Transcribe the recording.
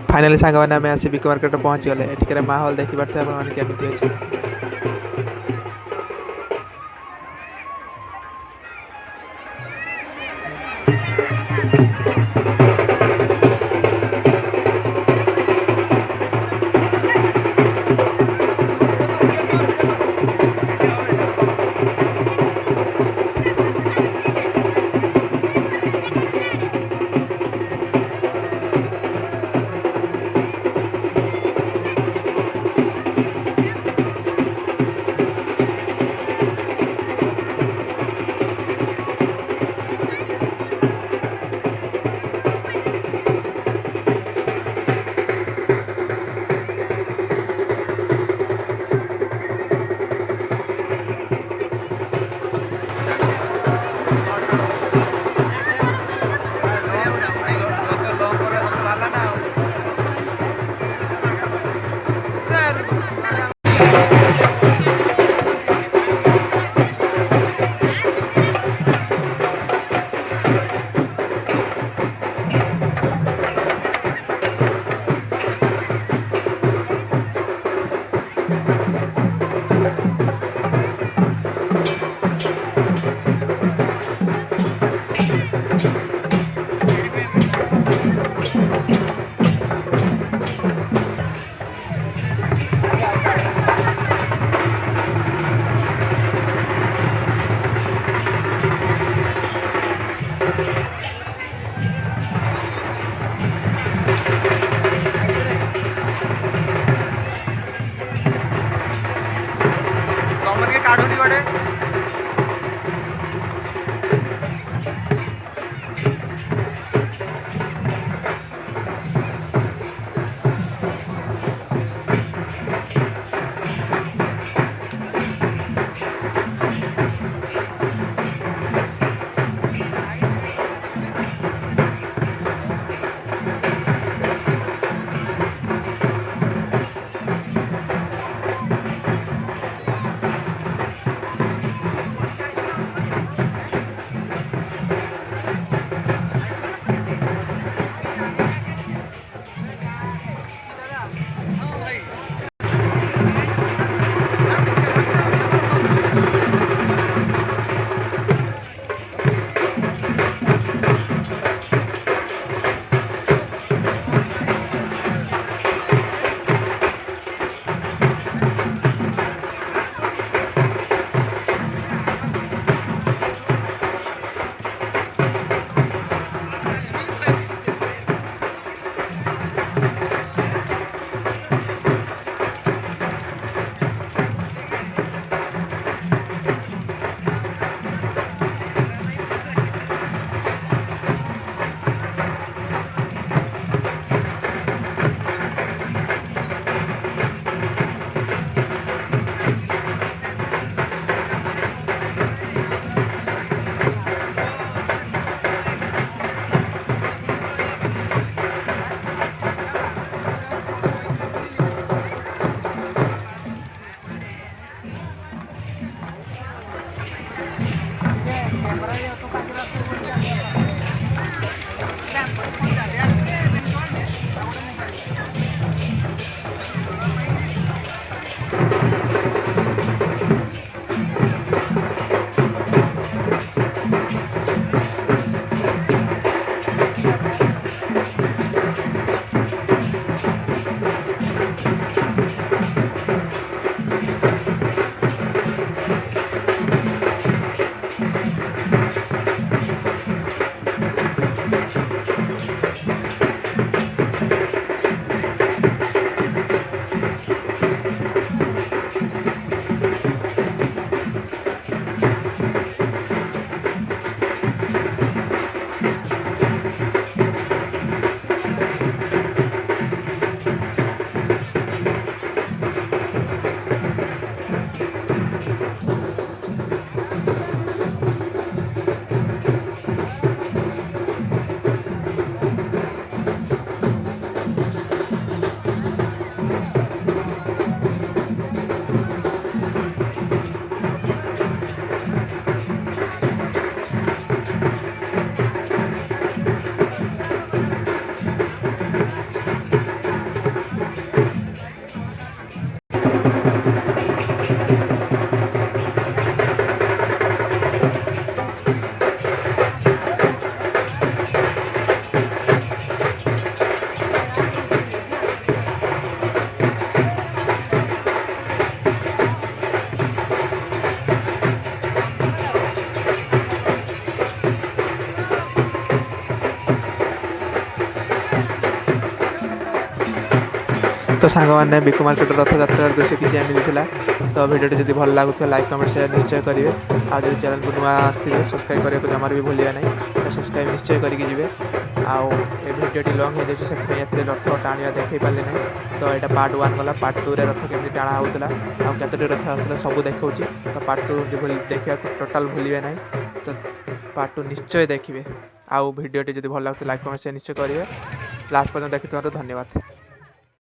Finally ସାଙ୍ଗମାନେ ଆମେ ଆସି ବିକୁ ମାର୍କେଟରେ ପହଞ୍ଚିଗଲେ। ଏଠିକାର ମାହୋଲ ଦେଖିପାରୁଥିବେ ଆପଣମାନେ କେମିତି ଅଛି। तो सांग मैंने बिकु मार्केट रथयात्रा दृश्य किसी एमती था। तो भिडियो जब भल लगुता लाइक कमेंट शेयर निश्चय करेंगे। आज चैनल को नुआ आसते सब्सक्राइब करने को जमार भी भूलिए ना, तो सब्सक्राइब निश्चय करके जी। आउ भिडियो लंग हो जाए से रथ टाणिया देखे पारे ना। तो यहाँ पार्ट 1 गला, पार्ट 2 रे रथ केमी टाणा होता आते रथ आसला सब देखा। तो पार्ट 2 देखा टोटाल भूलिए ना। तो पार्ट 2 निश्चय देखिए। आउ भिडियो जब भल लगता लाइक कमेंट शेयर निश्चय करेंगे। लास्ट पर्यटन देखी धन्यवाद।